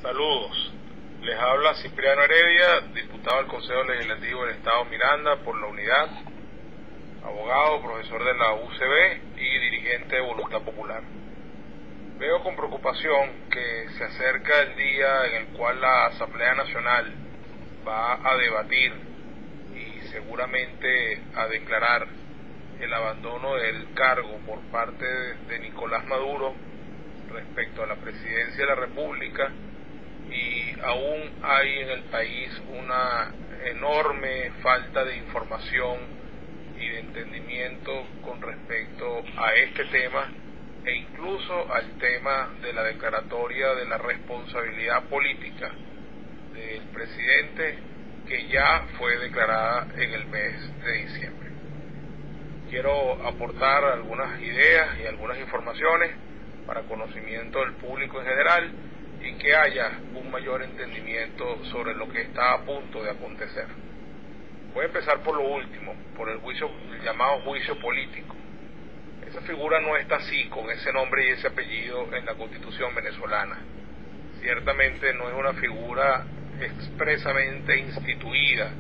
Saludos, les habla Cipriano Heredia, diputado del Consejo Legislativo del Estado Miranda por la Unidad, abogado, profesor de la UCB y dirigente de Voluntad Popular. Veo con preocupación que se acerca el día en el cual la Asamblea Nacional va a debatir y seguramente a declarar el abandono del cargo por parte de Nicolás Maduro respecto a la presidencia de la República, y aún hay en el país una enorme falta de información y de entendimiento con respecto a este tema e incluso al tema de la declaratoria de la responsabilidad política del presidente, que ya fue declarada en el mes de diciembre. Quiero aportar algunas ideas y algunas informaciones para conocimiento del público en general y que haya un mayor entendimiento sobre lo que está a punto de acontecer. Voy a empezar por lo último, por el llamado juicio político. Esa figura no está así, con ese nombre y ese apellido en la Constitución venezolana. Ciertamente no es una figura expresamente instituida,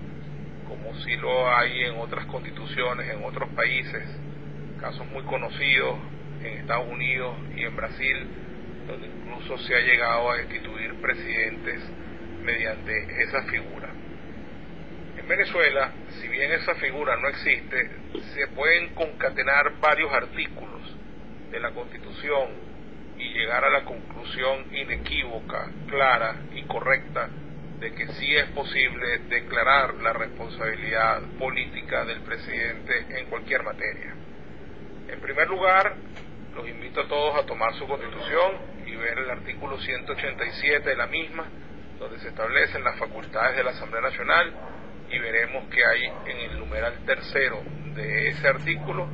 como sí lo hay en otras constituciones, en otros países, casos muy conocidos en Estados Unidos y en Brasil, donde incluso se ha llegado a destituir presidentes mediante esa figura. En Venezuela, si bien esa figura no existe, se pueden concatenar varios artículos de la Constitución y llegar a la conclusión inequívoca, clara y correcta de que sí es posible declarar la responsabilidad política del presidente en cualquier materia. En primer lugar, los invito a todos a tomar su Constitución y ver el artículo 187 de la misma, donde se establecen las facultades de la Asamblea Nacional, y veremos que hay en el numeral tercero de ese artículo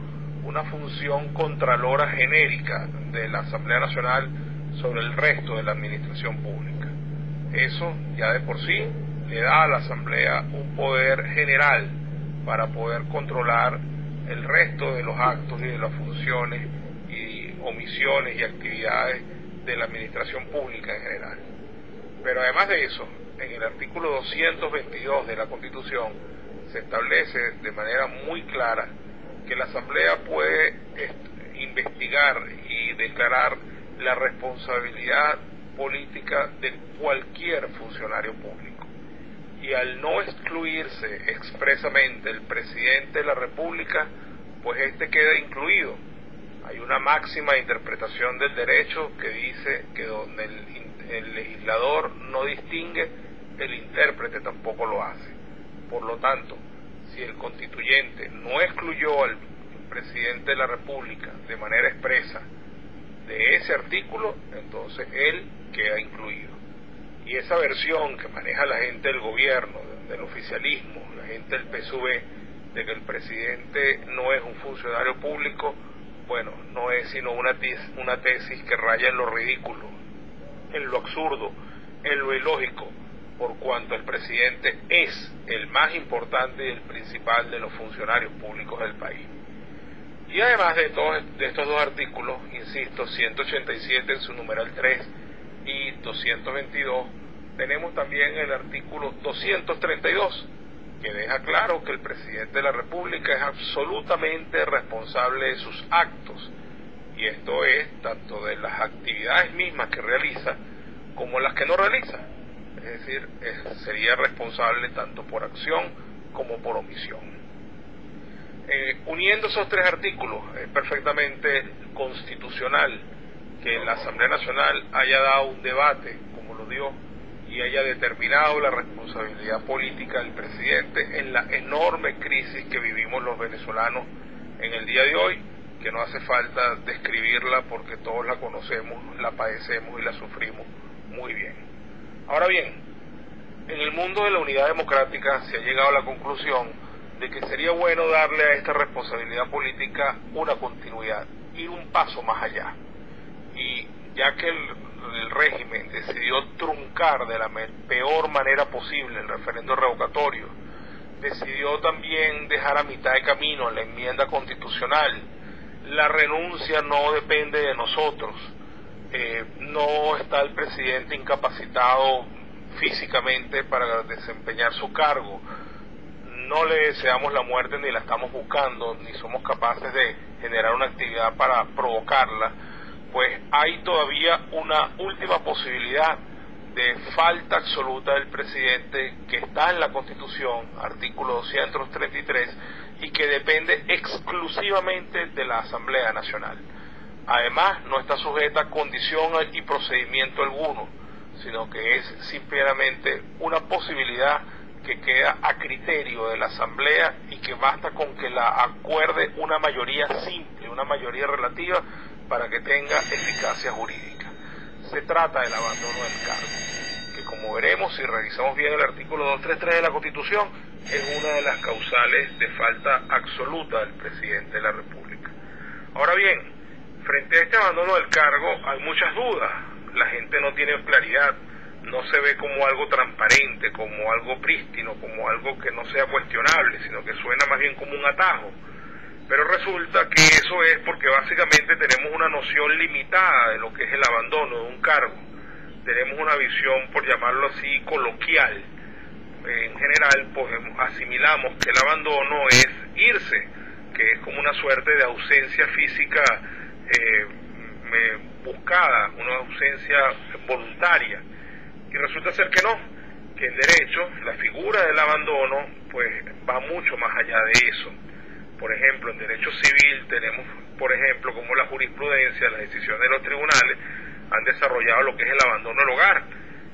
una función contralora genérica de la Asamblea Nacional sobre el resto de la administración pública. Eso ya de por sí le da a la Asamblea un poder general para poder controlar el resto de los actos y de las funciones y omisiones y actividades de la administración pública en general. Pero además de eso, en el artículo 222 de la Constitución se establece de manera muy clara que la Asamblea puede investigar y declarar la responsabilidad política de cualquier funcionario público. Y al no excluirse expresamente el presidente de la República, pues este queda incluido. Hay una máxima interpretación del derecho que dice que donde el legislador no distingue, el intérprete tampoco lo hace. Por lo tanto, si el constituyente no excluyó al presidente de la República de manera expresa de ese artículo, entonces él queda incluido. Y esa versión que maneja la gente del gobierno, del oficialismo, la gente del PSUV, de que el presidente no es un funcionario público, bueno, no es sino una tesis que raya en lo ridículo, en lo absurdo, en lo ilógico, por cuanto el presidente es el más importante y el principal de los funcionarios públicos del país. Y además de estos dos artículos, insisto, 187 en su numeral 3 y 222, tenemos también el artículo 232, que deja claro que el presidente de la República es absolutamente responsable de sus actos, y esto es tanto de las actividades mismas que realiza como las que no realiza, es decir, sería responsable tanto por acción como por omisión. Uniendo esos tres artículos, es perfectamente constitucional que la Asamblea Nacional haya dado un debate, como lo dio, y haya determinado la responsabilidad política del presidente en la enorme crisis que vivimos los venezolanos en el día de hoy, que no hace falta describirla porque todos la conocemos, la padecemos y la sufrimos muy bien. Ahora bien, en el mundo de la unidad democrática se ha llegado a la conclusión de que sería bueno darle a esta responsabilidad política una continuidad, ir un paso más allá. Y ya que el régimen decidió truncar de la peor manera posible el referendo revocatorio, decidió también dejar a mitad de camino la enmienda constitucional, la renuncia no depende de nosotros, no está el presidente incapacitado físicamente para desempeñar su cargo. No le deseamos la muerte ni la estamos buscando, ni somos capaces de generar una actividad para provocarla, pues hay todavía una última posibilidad de falta absoluta del presidente que está en la Constitución, artículo 233, y que depende exclusivamente de la Asamblea Nacional. Además, no está sujeta a condición y procedimiento alguno, sino que es simplemente una posibilidad que queda a criterio de la Asamblea y que basta con que la acuerde una mayoría simple, una mayoría relativa, para que tenga eficacia jurídica. Se trata del abandono del cargo, que como veremos si revisamos bien el artículo 233 de la Constitución, es una de las causales de falta absoluta del presidente de la República. Ahora bien, frente a este abandono del cargo hay muchas dudas, la gente no tiene claridad, no se ve como algo transparente, como algo prístino, como algo que no sea cuestionable, sino que suena más bien como un atajo. Pero resulta que eso es porque básicamente tenemos una noción limitada de lo que es el abandono de un cargo. Tenemos una visión, por llamarlo así, coloquial. En general, pues asimilamos que el abandono es irse, que es como una suerte de ausencia física buscada, una ausencia voluntaria. Y resulta ser que no, que en derecho la figura del abandono pues va mucho más allá de eso. Por ejemplo, en derecho civil tenemos, por ejemplo, como la jurisprudencia, las decisiones de los tribunales han desarrollado lo que es el abandono del hogar.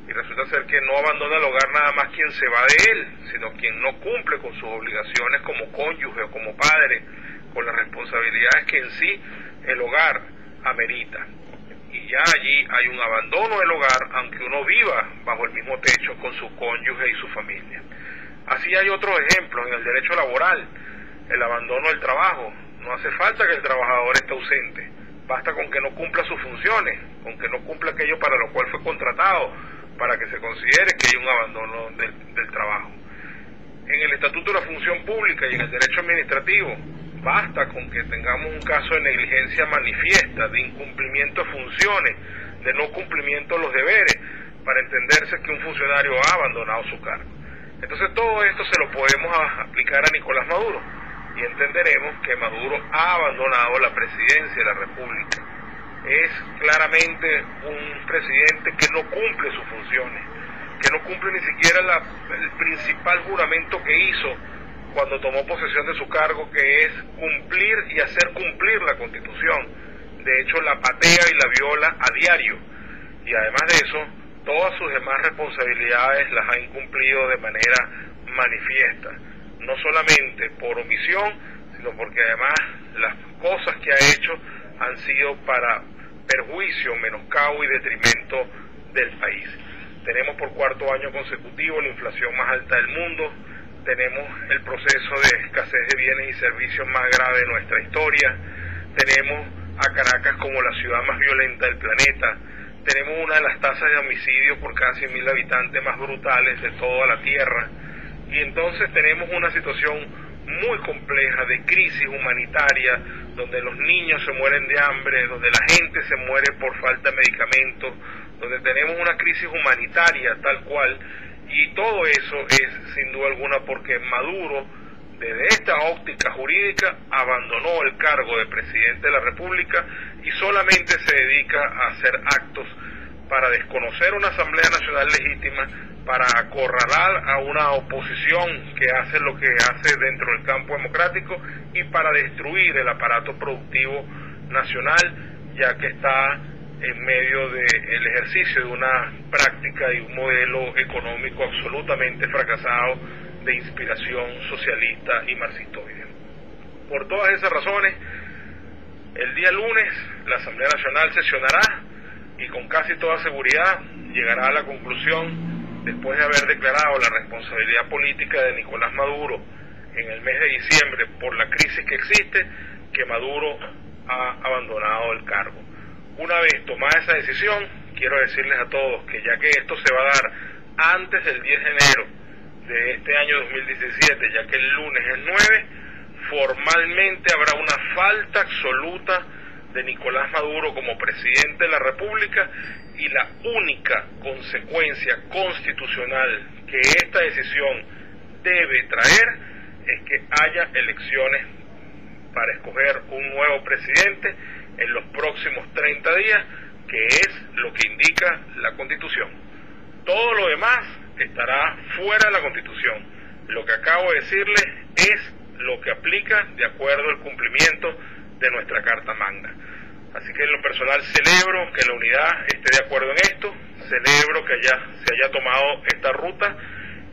Y resulta ser que no abandona el hogar nada más quien se va de él, sino quien no cumple con sus obligaciones como cónyuge o como padre, con las responsabilidades que en sí el hogar amerita. Y ya allí hay un abandono del hogar, aunque uno viva bajo el mismo techo con su cónyuge y su familia. Así hay otros ejemplos en el derecho laboral, el abandono del trabajo. No hace falta que el trabajador esté ausente, basta con que no cumpla sus funciones, con que no cumpla aquello para lo cual fue contratado, para que se considere que hay un abandono del trabajo. En el Estatuto de la Función Pública y en el derecho administrativo, basta con que tengamos un caso de negligencia manifiesta, de incumplimiento de funciones, de no cumplimiento de los deberes, para entenderse que un funcionario ha abandonado su cargo. Entonces todo esto se lo podemos aplicar a Nicolás Maduro y entenderemos que Maduro ha abandonado la presidencia de la República. Es claramente un presidente que no cumple sus funciones, que no cumple ni siquiera el principal juramento que hizo cuando tomó posesión de su cargo, que es cumplir y hacer cumplir la Constitución. De hecho, la patea y la viola a diario. Y además de eso, todas sus demás responsabilidades las ha incumplido de manera manifiesta. No solamente por omisión, sino porque además las cosas que ha hecho han sido para perjuicio, menoscabo y detrimento del país. Tenemos por cuarto año consecutivo la inflación más alta del mundo, tenemos el proceso de escasez de bienes y servicios más grave de nuestra historia, tenemos a Caracas como la ciudad más violenta del planeta, tenemos una de las tasas de homicidios por cada 100.000 habitantes más brutales de toda la Tierra, y entonces tenemos una situación muy compleja de crisis humanitaria, donde los niños se mueren de hambre, donde la gente se muere por falta de medicamentos, donde tenemos una crisis humanitaria tal cual, y todo eso es sin duda alguna porque Maduro, desde esta óptica jurídica, abandonó el cargo de presidente de la República y solamente se dedica a hacer actos para desconocer una Asamblea Nacional legítima, para acorralar a una oposición que hace lo que hace dentro del campo democrático y para destruir el aparato productivo nacional, ya que está en medio del ejercicio de una práctica y un modelo económico absolutamente fracasado de inspiración socialista y marxistoide. Por todas esas razones, el día lunes la Asamblea Nacional sesionará y con casi toda seguridad llegará a la conclusión, después de haber declarado la responsabilidad política de Nicolás Maduro en el mes de diciembre por la crisis que existe, que Maduro ha abandonado el cargo. Una vez tomada esa decisión, quiero decirles a todos que ya que esto se va a dar antes del 10 de enero de este año 2017, ya que el lunes es 9, formalmente habrá una falta absoluta de Nicolás Maduro como presidente de la República, y la única consecuencia constitucional que esta decisión debe traer es que haya elecciones para escoger un nuevo presidente en los próximos 30 días, que es lo que indica la Constitución. Todo lo demás estará fuera de la Constitución. Lo que acabo de decirles es lo que aplica de acuerdo al cumplimiento de nuestra Carta Magna. Así que en lo personal celebro que la unidad esté de acuerdo en esto, celebro que se haya tomado esta ruta,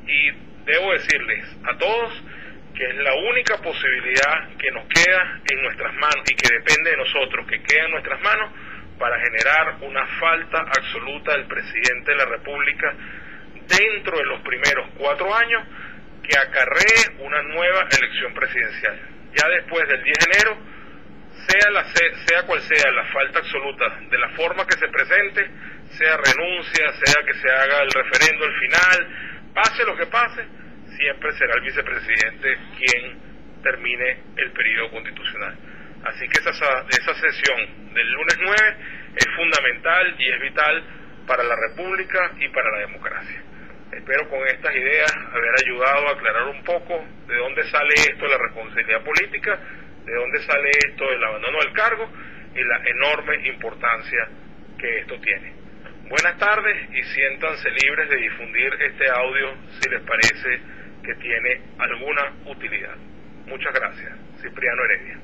y debo decirles a todos que es la única posibilidad que nos queda en nuestras manos y que depende de nosotros, que queda en nuestras manos para generar una falta absoluta del presidente de la República dentro de los primeros 4 años, que acarree una nueva elección presidencial. Ya después del 10 de enero, sea cual sea la falta absoluta, de la forma que se presente, sea renuncia, sea que se haga el referendo al final, pase lo que pase, siempre será el vicepresidente quien termine el periodo constitucional. Así que esa sesión del lunes 9 es fundamental y es vital para la República y para la democracia. Espero con estas ideas haber ayudado a aclarar un poco de dónde sale esto de la responsabilidad política, de dónde sale esto del abandono del cargo y la enorme importancia que esto tiene. Buenas tardes y siéntanse libres de difundir este audio si les parece que tiene alguna utilidad. Muchas gracias. Cipriano Heredia.